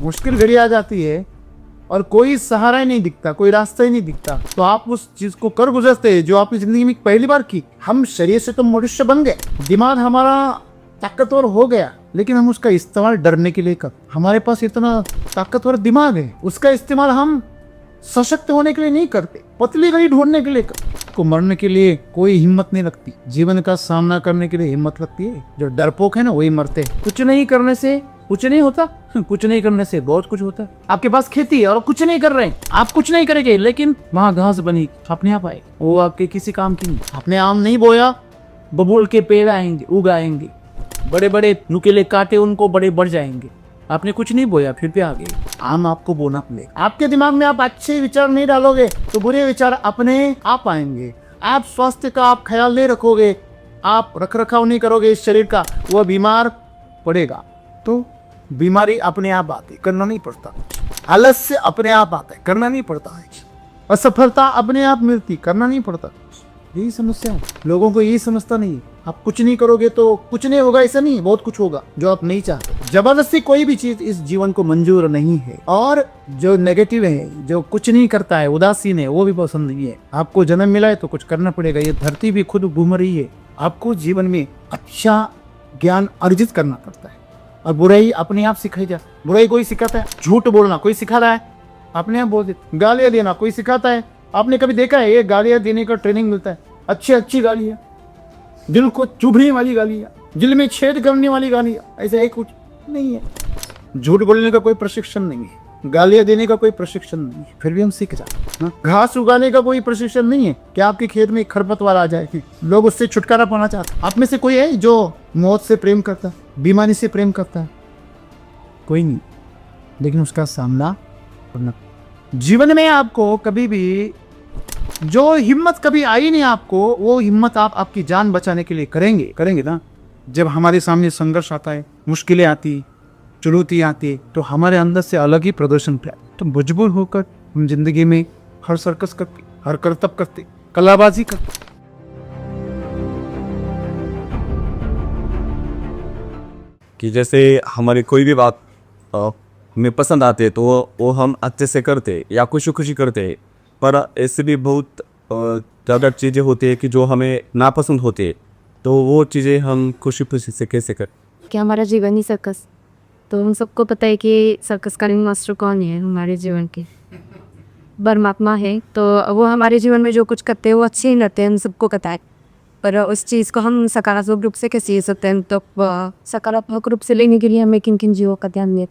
मुश्किल घड़ी आ जाती है और कोई सहारा ही नहीं दिखता, कोई रास्ता ही नहीं दिखता, तो आप उस चीज को कर गुजरते हैं जो आपकी जिंदगी में पहली बार की। हम शरीर से तो मनुष्य बन गए, दिमाग हमारा ताकतवर हो गया, लेकिन हम उसका इस्तेमाल डरने के लिए कर। हमारे पास इतना ताकतवर दिमाग है, उसका इस्तेमाल हम सशक्त होने के लिए नहीं करते, पतली घड़ी ढूंढने के लिए को मरने के लिए कोई हिम्मत नहीं रखती, जीवन का सामना करने के लिए हिम्मत रखती है। जो डरपोक है ना, वही मरते हैं। कुछ नहीं करने से कुछ नहीं होता, कुछ नहीं करने से बहुत कुछ होता है। आपके पास खेती है और कुछ नहीं कर रहे हैं, आप कुछ नहीं करेंगे, लेकिन वहां घास बनी अपने आप आए, वो आपके किसी काम की नहीं। आपने आम नहीं बोया, बबूल के पेड़ आएंगे, उगाएंगे, बड़े बड़े नुकीले कांटे उनको बड़े बढ़ जाएंगे। आपने कुछ नहीं बोया, फिर भी आ गए। आम आपको बोना पड़ेगा। आपके दिमाग में आप अच्छे विचार नहीं डालोगे तो बुरे विचार अपने आप आएंगे। आप स्वास्थ्य का आप ख्याल नहीं रखोगे, आप रख रखाव नहीं करोगे इस शरीर का, वह बीमार पड़ेगा। तो बीमारी अपने आप आती, करना नहीं पड़ता। आलस्य अपने आप आता है, करना नहीं पड़ता है। असफलता अपने आप मिलती, करना नहीं पड़ता। यही समस्या है, लोगों को यही समझता नहीं। आप कुछ नहीं करोगे तो कुछ नहीं होगा, ऐसा नहीं, बहुत कुछ होगा जो आप नहीं चाहते। जबरदस्ती कोई भी चीज इस जीवन को मंजूर नहीं है। और जो नेगेटिव है, जो कुछ नहीं करता है, उदासीन है, वो भी पसंद नहीं है। आपको जन्म मिला है तो कुछ करना पड़ेगा। ये धरती भी खुद घूम रही है, आपको जीवन में अच्छा ज्ञान अर्जित करना पड़ता है। और बुराई अपने आप सिखाई जा। बुराई कोई सिखाता है? झूठ बोलना कोई सिखा रहा है? अपने आप बोल देते। गालियां देना कोई सिखाता है? आपने कभी देखा है? ये गालियां देने का ट्रेनिंग मिलता है। अच्छी अच्छी गालियां, दिल को चुभने वाली गालियां, दिल में छेद करने वाली गालियां, ऐसा एक कुछ नहीं है। झूठ बोलने का कोई प्रशिक्षण नहीं है, गालियां देने का कोई प्रशिक्षण नहीं है, फिर भी हम सीख जाते हैं। घास उगाने का कोई प्रशिक्षण नहीं है कि आपके खेत में खरपतवार आ जाए, लोग उससे छुटकारा पाना चाहते हैं। आप में से कोई है जो मौत से प्रेम करता है, बीमारी से प्रेम करता है? कोई नहीं, लेकिन उसका सामना करना। जीवन में आपको कभी भी जो हिम्मत कभी आई नहीं आपको, वो हिम्मत आप आपकी जान बचाने के लिए करेंगे ना। जब हमारे सामने संघर्ष आता है, मुश्किलें आती, चुनौती आती, तो हमारे अंदर से अलग ही प्रदर्शन है। तो मजबूर होकर हम जिंदगी में हर सर्कस करते, हर करतब करते, कलाबाजी करते। कि जैसे हमारी कोई भी बात हमें पसंद आते तो वो हम अच्छे से करते या खुशी खुशी करते। पर ऐसे भी बहुत ज़्यादा चीज़ें होती है कि जो हमें नापसंद होती है, तो वो चीज़ें हम खुशी खुशी से कैसे करें। कि हमारा जीवन ही सर्कस, तो हम सबको पता है कि सर्कस का रिंग मास्टर कौन है हमारे जीवन के? परमात्मा है। तो वो हमारे जीवन में जो कुछ करते हैं वो अच्छे ही करते हैं, हम सबको पता है। पर उस चीज़ को हम सकारात्मक रूप से कैसे ले सकते हैं? तो सकारात्मक रूप से लेने के लिए हमें किन किन चीज़ों का ध्यान दें?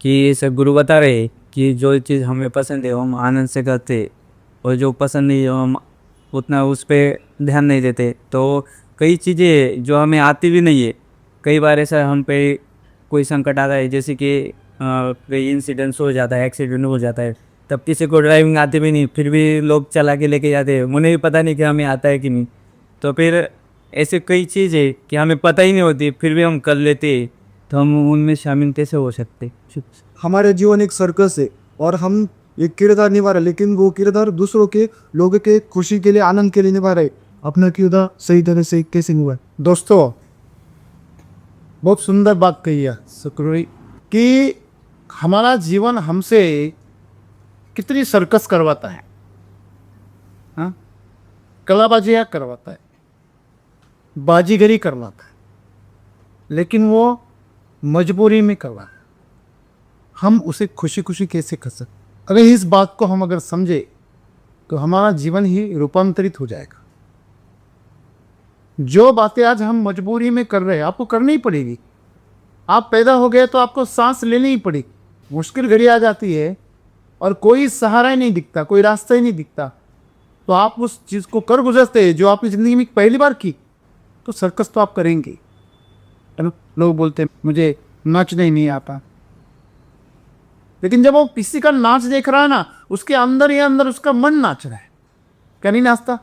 कि सब गुरु बता रहे कि जो चीज़ हमें पसंद है वो हम आनंद से करते, और जो पसंद नहीं है हम उतना उस पर ध्यान नहीं देते। तो कई चीज़ें जो हमें आती भी नहीं है, कई बार ऐसा हम पे कोई संकट आता है, जैसे कि कोई इंसिडेंस हो जाता है, एक्सीडेंट हो जाता है, तब किसी को ड्राइविंग आती भी नहीं, फिर भी लोग चला के लेके जाते हैं, उन्हें भी पता नहीं कि हमें आता है कि नहीं। तो फिर ऐसे कई चीज़ें कि हमें पता ही नहीं होती, फिर भी हम कर लेते, तो हम उनमें शामिल कैसे हो सकते? हमारे जीवन एक सर्कस है और हम एक किरदार निभा रहे, लेकिन वो किरदार दूसरों के, लोगों के खुशी के लिए, आनंद के लिए निभा रहे। अपना किरदार सही तरह से कैसे निभा? दोस्तों, बहुत सुंदर बात कही है सुक्रोई कि हमारा जीवन हमसे कितनी सर्कस करवाता है, हाँ, कलाबाजियाँ करवाता है, बाजीगरी करवाता है, लेकिन वो मजबूरी में करवाता है। हम उसे खुशी खुशी कैसे कर सकते? अगर इस बात को हम अगर समझे तो हमारा जीवन ही रूपांतरित हो जाएगा। जो बातें आज हम मजबूरी में कर रहे हैं, आपको करनी ही पड़ेगी। आप पैदा हो गए तो आपको सांस लेनी ही पड़ेगी। मुश्किल घड़ी आ जाती है और कोई सहारा ही नहीं दिखता, कोई रास्ता ही नहीं दिखता, तो आप उस चीज़ को कर गुजरते हैं जो आपकी ज़िंदगी में पहली बार की, तो सर्कस तो आप करेंगे। है ना? लोग बोलते हैं मुझे नाचना ही नहीं आता, लेकिन जब वो किसी का नाच देख रहा है ना, उसके अंदर ही अंदर उसका मन नाच रहा है। क्या नहीं नाचता?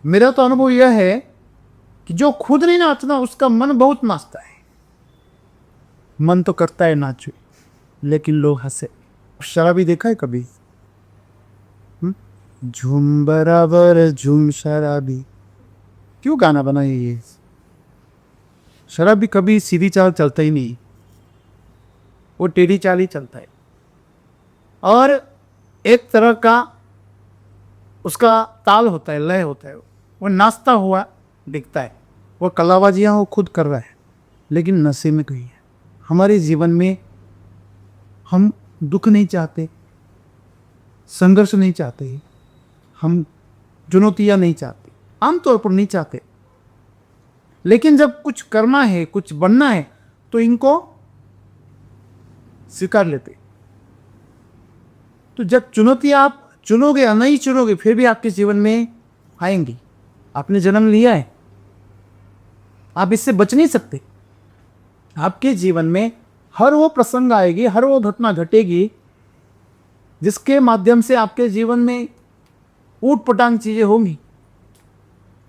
मेरा तो अनुभव यह है कि जो खुद नहीं नाचना उसका मन बहुत नाचता है। मन तो करता है नाचो, लेकिन लोग हंसे। शराबी देखा है कभी? झूम बराबर झूम शराबी, क्यों गाना बनाया ये? शराबी कभी सीधी चाल चलता ही नहीं, वो टेढ़ी चाल ही चलता है। और एक तरह का उसका ताल होता है, लय होता है, वो नाचता हुआ दिखता है। वो कलाबाजियाँ वो खुद कर रहा है, लेकिन नशे में कहीं है। हमारे जीवन में हम दुख नहीं चाहते, संघर्ष नहीं चाहते, हम चुनौतियाँ नहीं चाहते, आमतौर पर नहीं चाहते। लेकिन जब कुछ करना है, कुछ बनना है, तो इनको स्वीकार लेते। तो जब चुनौतियाँ आप चुनोगे या नहीं चुनोगे, फिर भी आपके जीवन में आएंगी। आपने जन्म लिया है, आप इससे बच नहीं सकते। आपके जीवन में हर वो प्रसंग आएगी, हर वो घटना घटेगी जिसके माध्यम से आपके जीवन में ऊट पटांग चीजें होंगी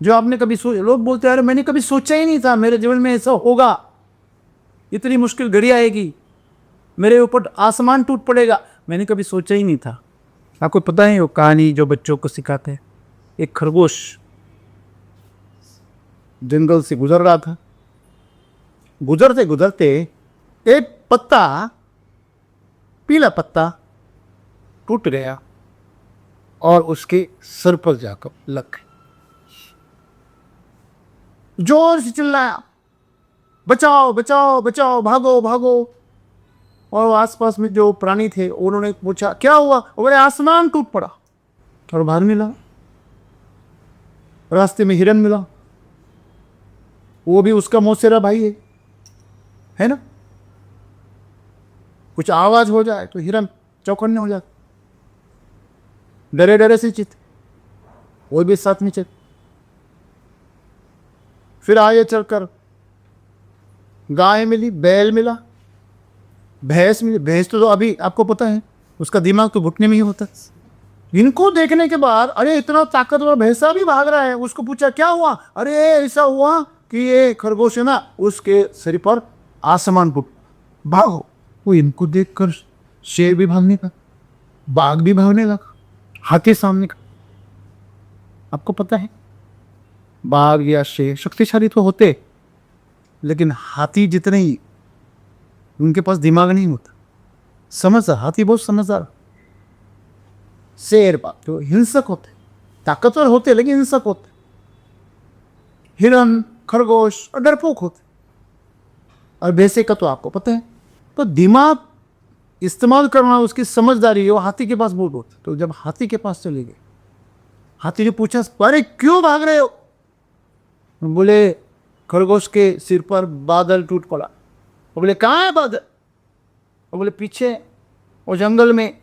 जो आपने कभी लोग बोलते हैं, अरे मैंने कभी सोचा ही नहीं था मेरे जीवन में ऐसा होगा, इतनी मुश्किल घड़ी आएगी, मेरे ऊपर आसमान टूट पड़ेगा, मैंने कभी सोचा ही नहीं था। आपको पता है वो कहानी जो बच्चों को सिखाते हैं? एक खरगोश जंगल से गुजर रहा था। गुजरते गुजरते एक पत्ता, पीला पत्ता टूट गया और उसके सर पर जाकर लग गया। जोर से चिल्लाया, बचाओ बचाओ बचाओ, भागो भागो। और आसपास में जो प्राणी थे उन्होंने पूछा क्या हुआ? बोले आसमान टूट पड़ा। और बाहर मिला, रास्ते में हिरन मिला, वो भी उसका मौसेरा भाई है ना। कुछ आवाज हो जाए तो हिरन चौकन्ने हो जाते, डरे डरे से चित, वो भी साथ में चित। फिर आगे चलकर गाय मिली, बैल मिला, भैंस मिली। भैंस तो अभी आपको पता है उसका दिमाग तो घुटने में ही होता है। इनको देखने के बाद अरे इतना ताकतवर भैंसा भी भाग रहा है। उसको पूछा क्या हुआ? अरे ऐसा हुआ कि ये खरगोश है ना, उसके सिर पर आसमान फूट, भागो। वो इनको देखकर शेर भी भागने का, बाघ भी भागने लगा, हाथी सामने का। आपको पता है बाघ या शेर शक्तिशाली तो होते, लेकिन हाथी जितने ही उनके पास दिमाग नहीं होता। समझदार हाथी बहुत समझदार। शेर बाघ तो हिंसक होते, ताकतवर होते लेकिन हिंसक होते। हिरन खरगोश और डरपोक होते। और भैंसे का तो आपको पता है। तो दिमाग इस्तेमाल करना, उसकी समझदारी वो हाथी के पास बहुत होती। तो जब हाथी के पास चले गए, हाथी ने पूछा अरे क्यों भाग रहे हो? बोले खरगोश के सिर पर बादल टूट पड़ा। वो बोले कहाँ है बादल? वो बोले पीछे वो जंगल में।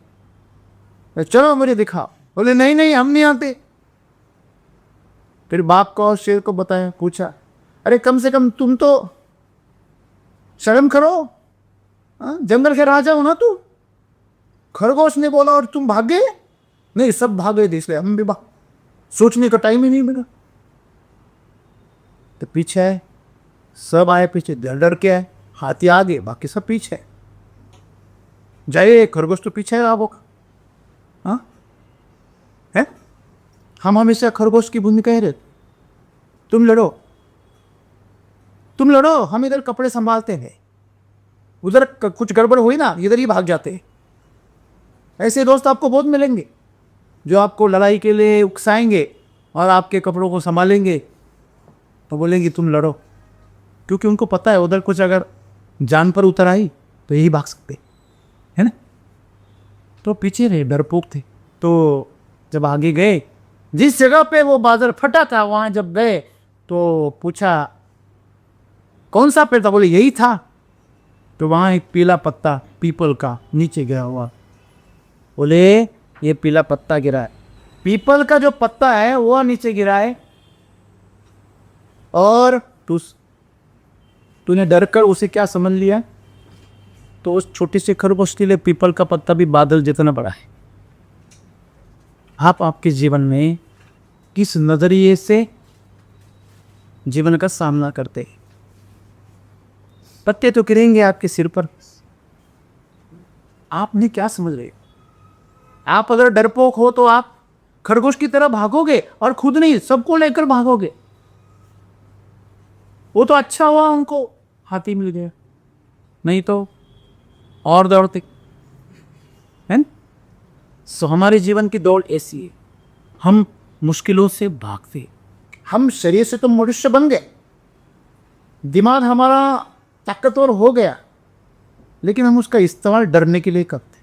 चलो मुझे दिखाओ। बोले नहीं नहीं हम नहीं आते। फिर बाघ को और शेर को बताया, पूछा अरे कम से कम तुम तो शर्म करो, जंगल के राजा हो ना तू। खरगोश ने बोला और तुम भाग गए? नहीं सब भाग गए थे इसलिए हम भी भाग, सोचने का टाइम ही नहीं मिला। तो पीछे है, सब आए पीछे, डर डर के आए। हाथी आगे, बाकी सब पीछे। जाइए खरगोश तो पीछे है आपको। हाँ है, हम हमेशा खरगोश की भूमिका है। तुम लड़ो तुम लड़ो, हम इधर कपड़े संभालते हैं। उधर कुछ गड़बड़ हुई ना, इधर ही भाग जाते हैं। ऐसे दोस्त आपको बहुत मिलेंगे जो आपको लड़ाई के लिए उकसाएंगे और आपके कपड़ों को संभालेंगे तो बोलेंगे तुम लड़ो, क्योंकि उनको पता है उधर कुछ अगर जान पर उतर आई तो यही भाग सकते है ना। तो पीछे रहे, डरपोक थे। तो जब आगे गए, जिस जगह पे वो बादल फटा था वहां जब गए तो पूछा कौन सा पेड़ था? बोले यही था। तो वहां एक पीला पत्ता पीपल का नीचे गिरा हुआ। बोले ये पीला पत्ता गिरा है, पीपल का जो पत्ता है वो नीचे गिरा है, और तूने डर कर उसे क्या समझ लिया? तो उस छोटी सी खरगोश के लिए पीपल का पत्ता भी बादल जितना बड़ा है। आप आपके जीवन में किस नजरिए से जीवन का सामना करते हैं? पत्ते तो गिरेंगे आपके सिर पर, आपने क्या समझ रहे हो? आप अगर डरपोक हो तो आप खरगोश की तरह भागोगे और खुद नहीं सबको लेकर भागोगे। वो तो अच्छा हुआ उनको हाथी मिल गया, नहीं तो और दौड़ते हैं। सो हमारे जीवन की दौड़ ऐसी है, हम मुश्किलों से भागते। हम शरीर से तो मनुष्य बन गए, दिमाग हमारा ताकतवर हो गया, लेकिन हम उसका इस्तेमाल डरने के लिए करते।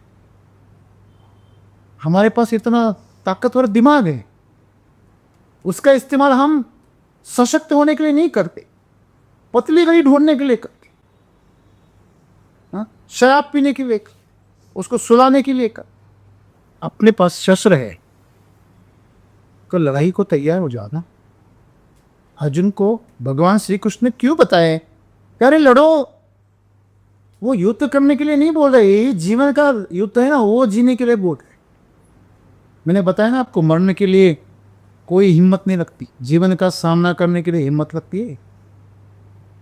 हमारे पास इतना ताकतवर दिमाग है, उसका इस्तेमाल हम सशक्त होने के लिए नहीं करते, पतली गली ढूंढने के लिए करते। हाँ? शराब पीने के लिए, उसको सुलाने के लिए कर। अपने पास शस्त्र है तो लड़ाई को तैयार हो जाना। अर्जुन को भगवान श्री कृष्ण ने क्यों बताए, अरे लड़ो। वो युद्ध करने के लिए नहीं बोल रहे, ये जीवन का युद्ध है ना, वो जीने के लिए बोल रहे। मैंने बताया ना आपको, मरने के लिए कोई हिम्मत नहीं लगती, जीवन का सामना करने के लिए हिम्मत लगती है।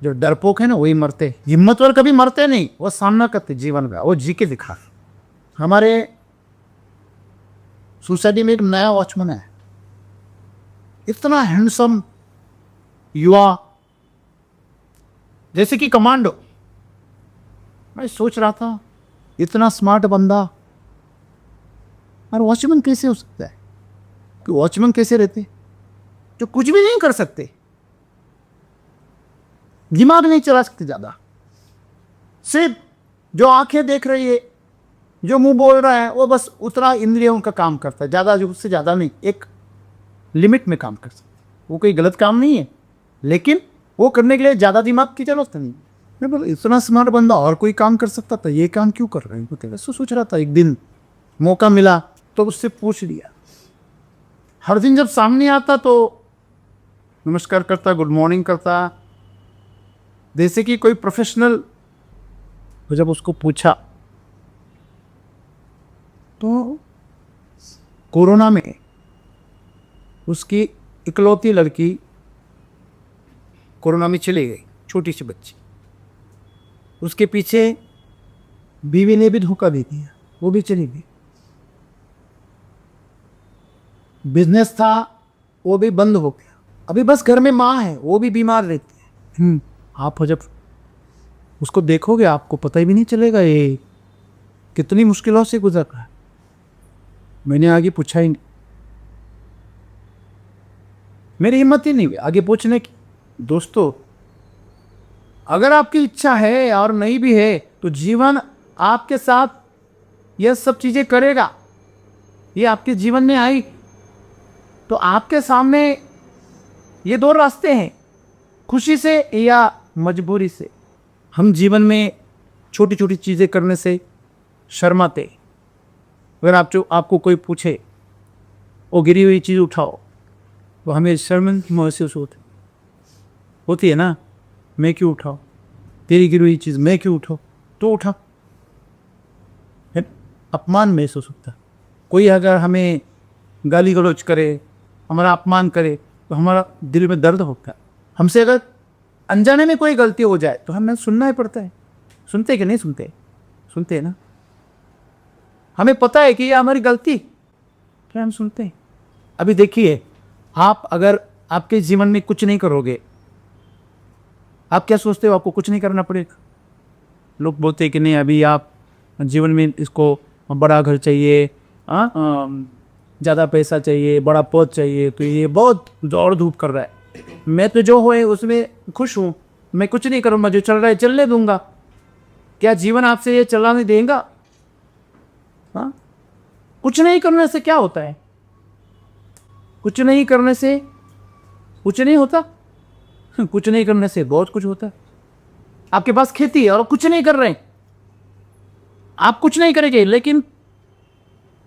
जो डरपोक है ना वही मरते, हिम्मतवर कभी मरते नहीं, वो सामना करते जीवन का, वो जी के दिखा। हमारे सोसाइटी में एक नया वॉचमैन है, इतना हैंडसम युवा, जैसे कि कमांडो। मैं सोच रहा था इतना स्मार्ट बंदा और वॉचमैन कैसे हो सकता है? कि वॉचमैन कैसे रहते जो कुछ भी नहीं कर सकते, दिमाग नहीं चला सकते ज्यादा, सिर्फ जो आंखें देख रही है, जो मुंह बोल रहा है, वो बस उतना इंद्रियों का काम करता है, ज्यादा जो उससे ज्यादा नहीं, एक लिमिट में काम कर सकता है। वो कोई गलत काम नहीं है, लेकिन वो करने के लिए ज्यादा दिमाग की जरूरत नहीं। मैं बोला इतना स्मार्ट बंदा और कोई काम कर सकता था, ये काम क्यों कर रहे हैं? तो सोच रहा था, एक दिन मौका मिला तो उससे पूछ लिया। हर दिन जब सामने आता तो नमस्कार करता, गुड मॉर्निंग करता, जैसे कि कोई प्रोफेशनल। तो जब उसको पूछा तो कोरोना में उसकी इकलौती लड़की कोरोना में चली गई, छोटी सी बच्ची। उसके पीछे बीवी ने भी धोखा दे दिया, वो भी चली गई। बिजनेस था वो भी बंद हो गया। अभी बस घर में माँ है, वो भी बीमार रहती है। आप जब उसको देखोगे आपको पता ही भी नहीं चलेगा ये कितनी मुश्किलों से गुजर रहा है। मैंने आगे पूछा ही नहीं, मेरी हिम्मत ही नहीं हुई आगे पूछने की। दोस्तों, अगर आपकी इच्छा है और नहीं भी है तो जीवन आपके साथ यह सब चीजें करेगा। ये आपके जीवन में आई तो आपके सामने ये दो रास्ते हैं, खुशी से या मजबूरी से। हम जीवन में छोटी छोटी चीज़ें करने से शर्माते। अगर आपको कोई पूछे वो गिरी हुई चीज़ उठाओ तो हमें शर्मिंदगी महसूस होती है ना, मैं क्यों उठाऊँ, तेरी गिरी हुई चीज़ मैं क्यों उठाऊँ, तो उठा। अपमान महसूस होता है। कोई अगर हमें गाली गलौज करे, हमारा अपमान करे तो हमारा दिल में दर्द होता है। हमसे अगर अनजाने में कोई गलती हो जाए तो हमें सुनना ही पड़ता है। सुनते कि नहीं सुनते? सुनते हैं ना। हमें पता है कि ये हमारी गलती, फिर हम सुनते हैं। अभी देखिए, आप अगर आपके जीवन में कुछ नहीं करोगे, आप क्या सोचते हो? आपको कुछ नहीं करना पड़ेगा। लोग बोलते हैं कि नहीं, अभी आप जीवन में इसको बड़ा घर चाहिए, ज़्यादा पैसा चाहिए, बड़ा पद चाहिए, तो ये बहुत दौड़ धूप कर रहा है। मैं तो जो है उसमें खुश हूँ, मैं कुछ नहीं करूँगा, जो चल रहा है चलने दूंगा। क्या जीवन आपसे ये चलाने देगा? हाँ, कुछ नहीं करने से क्या होता है? कुछ नहीं करने से कुछ नहीं होता। कुछ नहीं करने से बहुत कुछ होता है। आपके पास खेती है और कुछ नहीं कर रहे हैं, आप कुछ नहीं करेंगे, लेकिन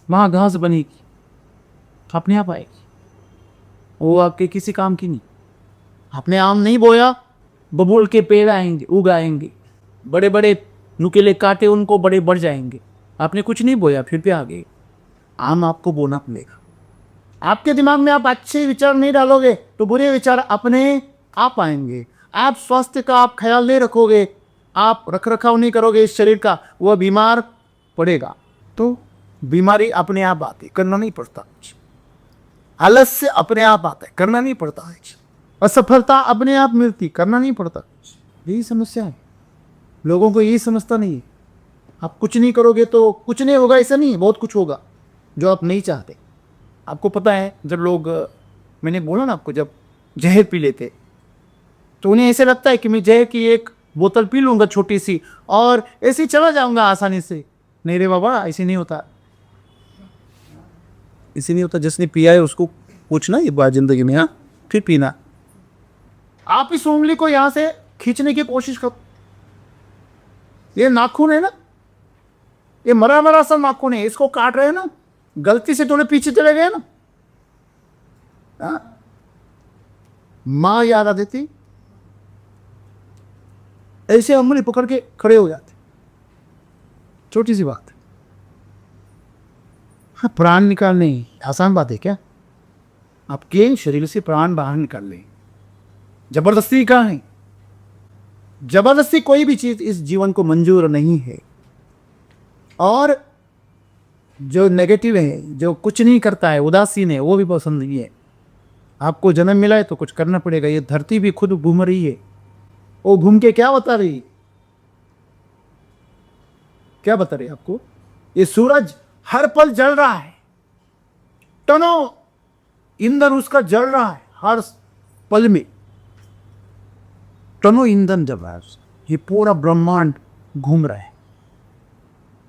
वहां घास बनेगी, अपने आप आएगी, वो आपके किसी काम की नहीं। आपने आम नहीं बोया, बबूल के पेड़ आएंगे, उग आएंगे, बड़े बड़े नुकीले कांटे उनको बड़े बढ़ जाएंगे। आपने कुछ नहीं बोया फिर भी आ गए। आम आपको बोना पड़ेगा। आपके दिमाग में आप अच्छे विचार नहीं डालोगे तो बुरे विचार अपने आप आएंगे। आप स्वास्थ्य का आप ख्याल नहीं रखोगे, आप रख रखाव नहीं करोगे इस शरीर का, वह बीमार पड़ेगा। तो बीमारी अपने आप आती, करना नहीं पड़ता। आलस्य अपने आप आता है, करना नहीं पड़ता है। असफलता अपने आप मिलती, करना नहीं पड़ता। यही समस्या है, लोगों को यही समझता नहीं है। आप कुछ नहीं करोगे तो कुछ नहीं होगा, ऐसा नहीं है, बहुत कुछ होगा। जो आप नहीं चाहते। आपको पता है जब लोग, मैंने बोला ना आपको, जब जहर पी लेते तो उन्हें ऐसे लगता है कि मैं जहर की एक बोतल पी लूँगा छोटी सी और ऐसे ही चला जाऊँगा आसानी से। नहीं रे बाबा, ऐसे नहीं होता, ऐसे नहीं होता। जिसने पिया है उसको पूछना ये बात ज़िंदगी में, हाँ, फिर पीना। आप इस उंगली को यहाँ से खींचने की कोशिश करो। ये नाखून है ना, ये मरा मरा सा नाखून है, इसको काट रहे हैं ना, गलती से थोड़े पीछे चले गए ना, हाँ? माँ याद आ देती, ऐसे उंगली पकड़ के खड़े हो जाते। छोटी सी बात है। हाँ, प्राण निकालने आसान बात है क्या? आपके शरीर से प्राण बाहर निकाल लें, जबरदस्ती कहाँ है? जबरदस्ती कोई भी चीज इस जीवन को मंजूर नहीं है। और जो नेगेटिव है, जो कुछ नहीं करता है, उदासीन है, वो भी पसंद नहीं है। आपको जन्म मिला है तो कुछ करना पड़ेगा। ये धरती भी खुद घूम रही है, वो घूम के क्या बता रही, क्या बता रही आपको? ये सूरज हर पल जल रहा है, टनों ईंधन उसका जल रहा है, हर पल में टनों ईंधन जल रहा है। ये पूरा ब्रह्मांड घूम रहा है,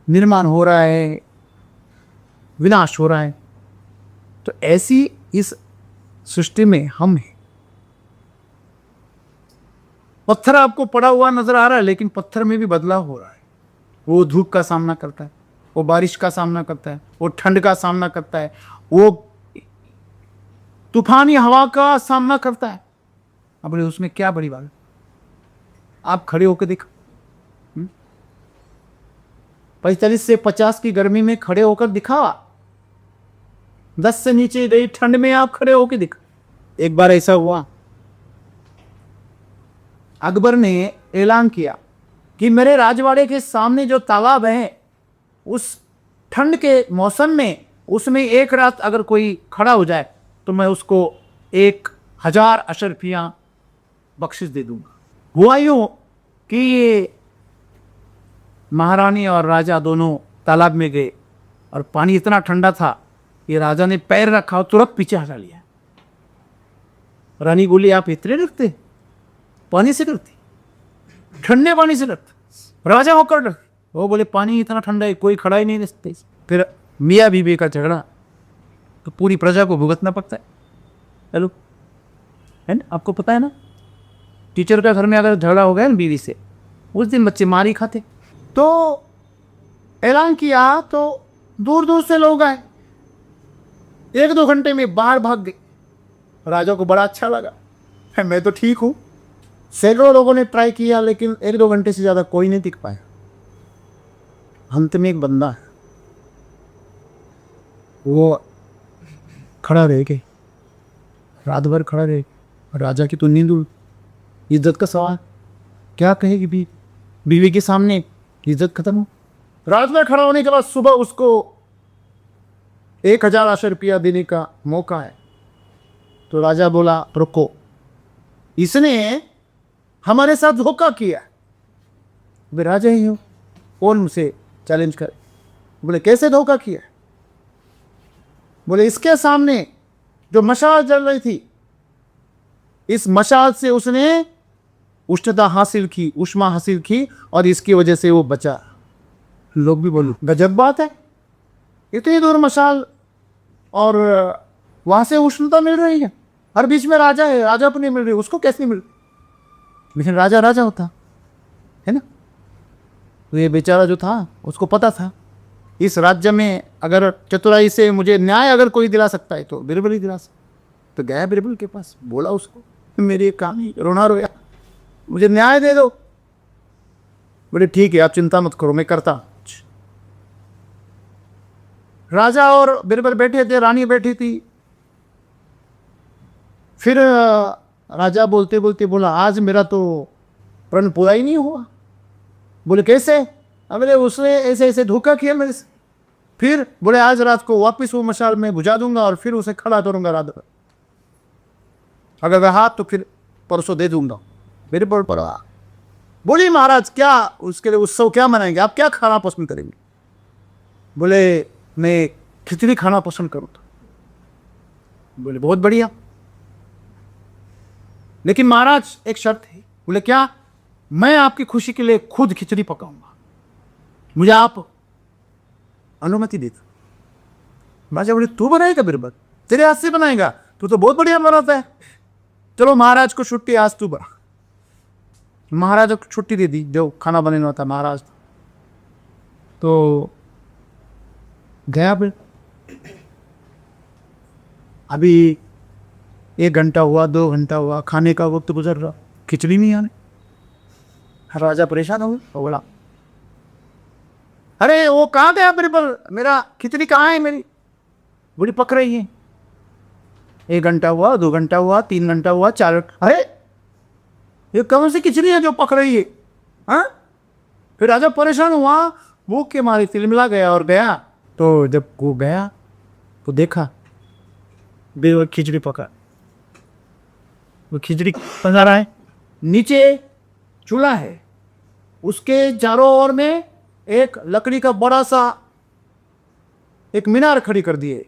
निर्माण हो रहा है, विनाश हो रहा है। तो ऐसी इस सृष्टि में हम हैं। पत्थर आपको पड़ा हुआ नजर आ रहा है, लेकिन पत्थर में भी बदलाव हो रहा है। वो धूप का सामना करता है, वो बारिश का सामना करता है, वो ठंड का सामना करता है, वो तूफानी हवा का सामना करता है। अब उसमें क्या बड़ी बात है? आप खड़े होकर देखो, 45 से 50 की गर्मी में खड़े होकर दिखावा, 10 से नीचे गई ठंड में आप खड़े होकर दिखा। एक बार ऐसा हुआ, अकबर ने ऐलान किया कि मेरे राजवाड़े के सामने जो तालाब है, उस ठंड के मौसम में उसमें एक रात अगर कोई खड़ा हो जाए तो मैं उसको 1000 अशरफियाँ बख्शिश दे दूंगा। हुआ यूँ कि ये महारानी और राजा दोनों तालाब में गए और पानी इतना ठंडा था कि राजा ने पैर रखा और तुरंत पीछे हटा लिया। रानी बोली, आप इतने डरते पानी से? डरती? ठंडे पानी से डरते? राजा होकर डर? वो बोले, पानी इतना ठंडा है, कोई खड़ा ही नहीं रह सकते। फिर मियाँ बीवी का झगड़ा तो पूरी प्रजा को भुगतना पड़ता है। हेलो, है ना? आपको पता है ना, टीचर का घर में अगर झगड़ा हो गया ना बीवी से, उस दिन बच्चे मार ही खाते। तो ऐलान किया तो दूर दूर से लोग आए, 1-2 घंटे में बाहर भाग गए। राजा को बड़ा अच्छा लगा, मैं तो ठीक हूँ। सैकड़ों लोगों ने ट्राई किया, लेकिन 1-2 घंटे से ज़्यादा कोई नहीं दिख पाया। अंत में एक बंदा है, वो खड़ा रह गए, रात भर खड़ा रहे। राजा की तो नींद उड़, इज्जत का सवाल, क्या कहेगी बीवी के सामने, इज्जत खत्म हो। रात में खड़ा होने के बाद सुबह उसको 1000 अशरफियाँ देने का मौका है। तो राजा बोला, रुको, इसने हमारे साथ धोखा किया। वे राजा ही हो, कौन मुझसे चैलेंज करे? बोले, कैसे धोखा किया? बोले, इसके सामने जो मशाल जल रही थी, इस मशाल से उसने उष्णता हासिल की, ऊष्मा हासिल की, और इसकी वजह से वो बचा। लोग भी बोलो, गजब बात है, इतनी दूर मशाल और वहां से उष्णता मिल रही है, हर बीच में राजा है, राजा को नहीं मिल रही, उसको कैसे मिल रही? लेकिन राजा राजा होता है ना। तो ये बेचारा जो था, उसको पता था इस राज्य में अगर चतुराई से मुझे न्याय अगर कोई दिला सकता है तो बिरबल ही दिला सकता। तो गया बिरबल के पास, बोला उसको, मेरी एक कहानी, रोना रोया, मुझे न्याय दे दो। बोले, ठीक है, आप चिंता मत करो, मैं करता हूं। राजा और बिरबल बैठे थे, रानी बैठी थी। फिर राजा बोलते बोलते बोला, आज मेरा तो प्रण पूरा ही नहीं हुआ। बोले, कैसे? बोले, उसने ऐसे ऐसे धोखा किया मेरे से। फिर बोले, आज रात को वापस वो मशाल में बुझा दूंगा और फिर उसे खड़ा करूंगा रात भर, अगर वह हाथ तो फिर परसों दे दूंगा। मेरे पर पड़ा। बोली, महाराज क्या उसके लिए उत्सव क्या मनाएंगे, आप क्या खाना पसंद करेंगे? बोले, मैं खिचड़ी खाना पसंद करूँ तो। बोले बहुत बढ़िया, लेकिन महाराज एक शर्त है। बोले क्या? मैं आपकी खुशी के लिए खुद खिचड़ी पकाऊंगा, मुझे आप अनुमति दे दो। राजा बोले तू बनाएगा बिरबल? तेरे हाथ से बनाएगा? तू तो बहुत बढ़िया बनाता है। चलो महाराज को छुट्टी, आज तू बना। महाराज को छुट्टी दे दी, जो खाना बनाना था महाराज। तो गया फिर। अभी 1 घंटा हुआ, 2 घंटा हुआ, खाने का वक्त गुजर रहा, खिचड़ी नहीं आने। राजा परेशान हो गया, तो बोला अरे वो कहाँ गया बिरबल? मेरा खिचड़ी कहाँ है मेरी? बड़ी पक रही है। 1 घंटा हुआ, 2 घंटा हुआ, 3 घंटा हुआ, 4। अरे ये कौन सी खिचड़ी है जो पक रही है? हाँ? फिर राजा परेशान हुआ, भूख के मारे तिलमिला गया और गया। तो जब वो गया तो देखा बिरबल खिचड़ी पका। वो खिचड़ी पका रहा है, नीचे चूल्हा है, उसके चारों ओर में एक लकड़ी का बड़ा सा एक मीनार खड़ी कर दिए,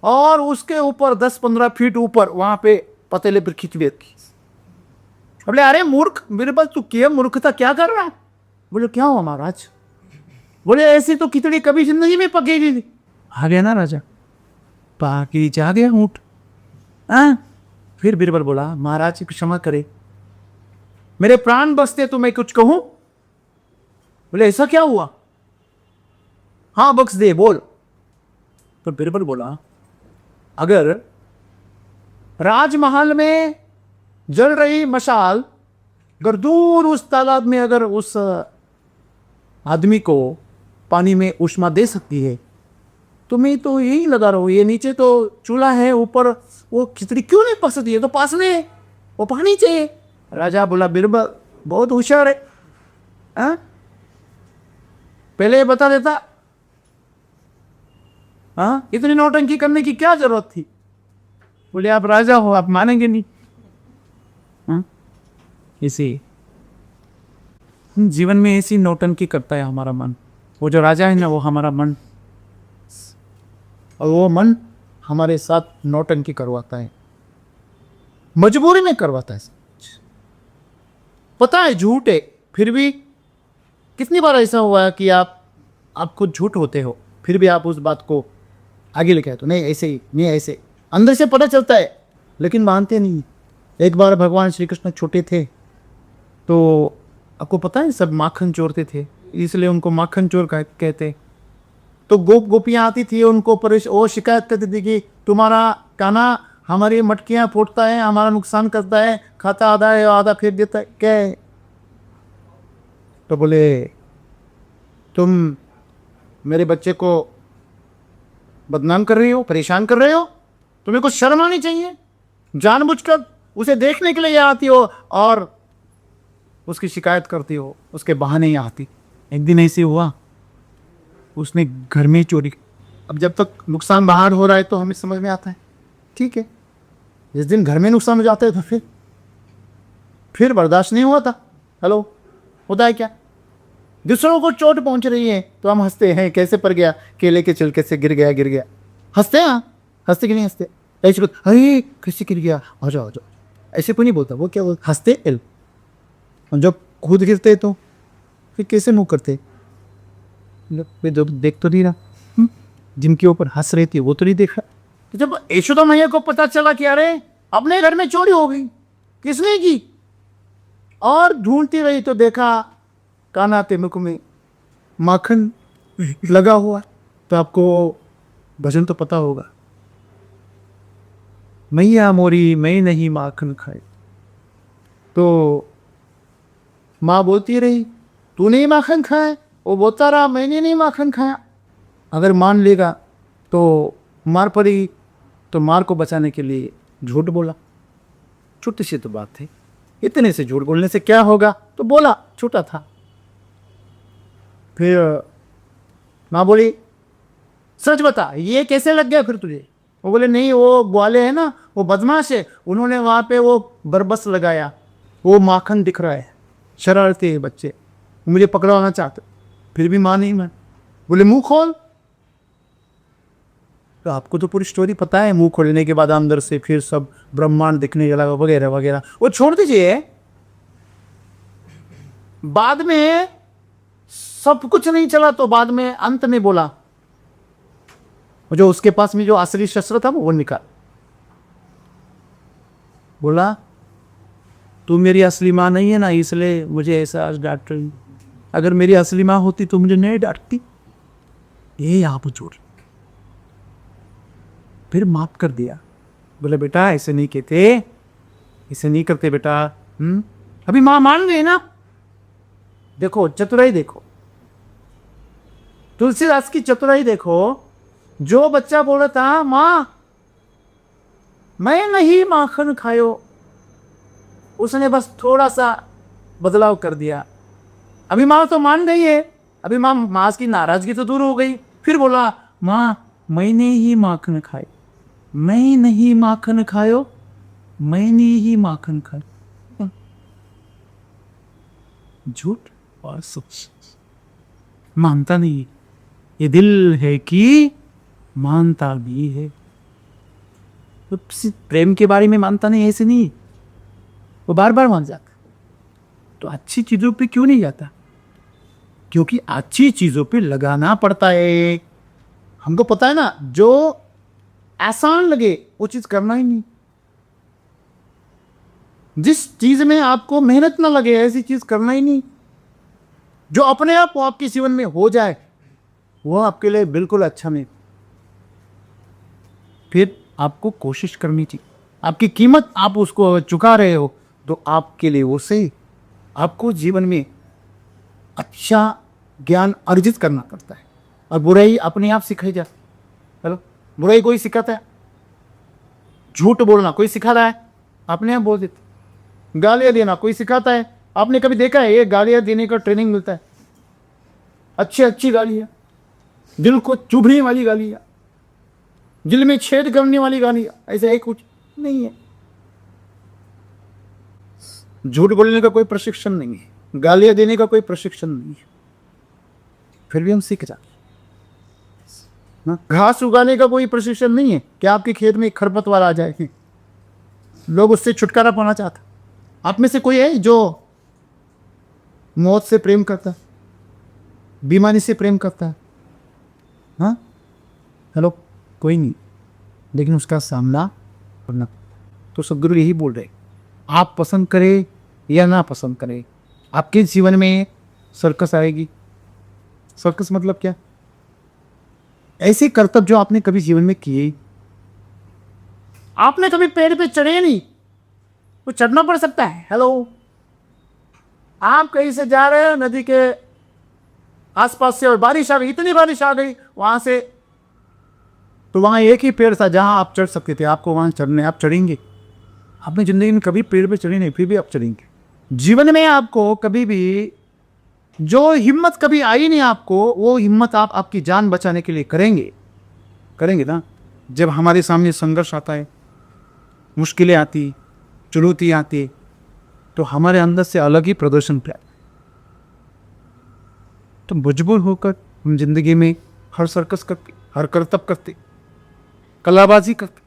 और उसके ऊपर 10-15 फीट ऊपर वहां पे पतीले पर खिचड़ी रखी। बोले अरे मूर्ख बिरबल, तू क्या मूर्खता क्या कर रहा है? बोले क्या हुआ महाराज? बोले ऐसी तो खिचड़ी कभी जिंदगी में पकेगी नहीं। आ गया ना राजा, पाकी जा गया ऊँट। फिर बिरबल बोला महाराज की क्षमा करे, मेरे प्राण बचते तो मैं कुछ कहूं? बोले ऐसा क्या हुआ? हाँ बख्श दे, बोल। तो बिरबल बोला अगर राजमहल में जल रही मशाल अगर दूर उस तालाब में अगर उस आदमी को पानी में ऊष्मा दे सकती है, तो मैं तो यही लगा रहा हूं। ये नीचे तो चूल्हा है, ऊपर वो खिचड़ी क्यों नहीं पक सकती है? तो पास में वो पानी चाहिए। राजा बोला बिरबल बहुत होशियार है, हाँ? पहले ये बता देता, हाँ? इतनी नौटंकी करने की क्या जरूरत थी? बोले आप राजा हो, आप मानेंगे नहीं। हाँ? इसी जीवन में ऐसी नौटंकी करता है हमारा मन। वो जो राजा है ना, वो हमारा मन, और वो मन हमारे साथ नौटंकी करवाता है, मजबूरी में करवाता है। पता है झूठ है, फिर भी कितनी बार ऐसा हुआ है कि आप खुद झूठ होते हो, फिर भी आप उस बात को आगे लेके आते हो, नहीं ऐसे ही, नहीं ऐसे, अंदर से पता चलता है लेकिन मानते नहीं। एक बार भगवान श्री कृष्ण छोटे थे, तो आपको पता है सब माखन चोरते थे, इसलिए उनको माखन चोर कहते। तो गोपियाँ आती थी, उनको वो शिकायत करती थी कि तुम्हारा काना हमारी मटकियाँ फोड़ता है, हमारा नुकसान करता है, खाता आधा है आधा फेंक देता है, क्या है? तो बोले तुम मेरे बच्चे को बदनाम कर रही हो, परेशान कर रहे हो, तुम्हें कुछ शर्म आनी चाहिए। जानबूझकर उसे देखने के लिए आती हो और उसकी शिकायत करती हो, उसके बहाने ही आती। एक दिन ऐसे हुआ, उसने घर में चोरी। अब जब तक नुकसान बाहर हो रहा है तो हमें समझ में आता है, ठीक है। जिस दिन घर में नुकसान हो जाता है तो फिर बर्दाश्त नहीं हुआ था। हेलो, होता है क्या? दूसरों को चोट पहुंच रही है तो हम हंसते हैं, कैसे पड़ गया, केले के छिलके से गिर गया। हंसते हैं, हंसते कि नहीं हंसते? ऐसे अरे कैसे गिर गया, आ जाओ ऐसे कोई नहीं बोलता। वो क्या बोलता? हंसते एल। और जब खुद गिरते तो फिर कैसे मुँह करते? जब देख तो नहीं रहा, जिनके ऊपर हंस रही थी वो तो नहीं देखा। तो जब यशोदा मैया को पता चला कि अरे अपने घर में चोरी हो गई, किसने की, और ढूंढती रही तो देखा कान्हा के मुख में माखन लगा हुआ। तो आपको भजन तो पता होगा, मैया मोरी मैं नहीं माखन खाए। तो माँ बोलती रही तूने ही माखन खाया, वो बोलता रहा मैंने नहीं माखन खाया। अगर मान लेगा तो मार पड़ेगी, तो मार को बचाने के लिए झूठ बोला। छोटी सी तो बात है, इतने से झूठ बोलने से क्या होगा, तो बोला, छोटा था। फिर माँ बोली सच बता ये कैसे लग गया फिर तुझे? वो बोले नहीं, वो ग्वाले हैं ना, वो बदमाश है, उन्होंने वहाँ पे वो बरबस लगाया, वो माखन दिख रहा है, शरारती है बच्चे, मुझे पकड़वाना चाहते। फिर भी माँ नहीं मान, बोले मुंह खोल। तो आपको तो पूरी स्टोरी पता है, मुंह खोलने के बाद अंदर से फिर सब ब्रह्मांड दिखने लगा वगैरह वगैरह, वो छोड़ दीजिए। बाद में सब कुछ नहीं चला तो बाद में अंत में बोला, वो जो उसके पास में जो असली शस्त्र था वो निकाल, बोला तू मेरी असली माँ नहीं है ना, इसलिए मुझे ऐसा आज डांट रही, अगर मेरी असली माँ होती तो मुझे नहीं डांटती। ये आप जोड़, फिर माफ कर दिया, बोले बेटा ऐसे नहीं कहते, ऐसे नहीं करते बेटा। अभी माँ मान गई ना। देखो चतुराई देखो, तुलसीदास की चतुराई देखो। जो बच्चा बोला था माँ मैं नहीं माखन खायो, उसने बस थोड़ा सा बदलाव कर दिया। अभी माँ तो मान गई है, अभी माँ की नाराजगी तो दूर हो गई, फिर बोला माँ मैंने ही माखन खाए, मैं नहीं माखन खायो, मैंने ही माखन खायो। झूठ और सच, मानता नहीं, ये दिल है कि मानता भी है। तो प्रेम के बारे में मानता नहीं, ऐसे नहीं, वो बार बार मान जाता। तो अच्छी चीजों पे क्यों नहीं जाता? क्योंकि अच्छी चीजों पे लगाना पड़ता है। हमको पता है ना, जो आसान लगे वो चीज करना ही नहीं। जिस चीज में आपको मेहनत ना लगे ऐसी चीज करना ही नहीं। जो अपने आप वो आपके जीवन में हो जाए वो आपके लिए बिल्कुल अच्छा नहीं। फिर आपको कोशिश करनी चाहिए। आपकी कीमत आप उसको चुका रहे हो तो आपके लिए वो सही। आपको जीवन में अच्छा ज्ञान अर्जित करना पड़ता है, और बुराई अपने आप सिखाई जा। हेलो, बुराई कोई सिखाता है? झूठ बोलना कोई सिखाता है? अपने आप बोल देते। गालियां देना कोई सिखाता है? आपने कभी देखा है? ये गालियां देने का ट्रेनिंग मिलता है। अच्छी अच्छी गालियां, दिल को चुभने वाली गालियां, दिल में छेद करने वाली गालियां, ऐसा ही कुछ नहीं है। झूठ बोलने का कोई प्रशिक्षण नहीं है, गालियां देने का कोई प्रशिक्षण नहीं है, फिर भी हम सीख जाते। घास उगाने का कोई प्रशिक्षण नहीं है कि आपके खेत में खरपतवार आ जाए, लोग उससे छुटकारा पाना चाहता। आप में से कोई है जो मौत से प्रेम करता है, बीमारी से प्रेम करता है? हाँ, हेलो, कोई नहीं, लेकिन उसका सामना करना। तो सदगुरु यही बोल रहे, आप पसंद करें या ना पसंद करें, आपके जीवन में सर्कस आएगी। सर्कस मतलब क्या? ऐसे कर्तव्य जो आपने कभी जीवन में किए, आपने कभी पेड़ पे चढ़े नहीं, वो चढ़ना पड़ सकता है। हेलो, आप कहीं से जा रहे हो नदी के आसपास से और बारिश आ गई, इतनी बारिश आ गई वहां से, तो वहां एक ही पेड़ था जहां आप चढ़ सकते थे, आपको वहां चढ़ने, आप चढ़ेंगे? आपने जिंदगी में कभी पेड़ पे चढ़े नहीं, फिर भी आप चढ़ेंगे। जीवन में आपको कभी भी जो हिम्मत कभी आई नहीं आपको, वो हिम्मत आप आपकी जान बचाने के लिए करेंगे ना। जब हमारे सामने संघर्ष आता है, मुश्किलें आती, चुनौती आती, तो हमारे अंदर से अलग ही प्रदर्शन पे तो मजबूर होकर हम जिंदगी में हर सर्कस करते, हर करतब करते, कलाबाजी करते,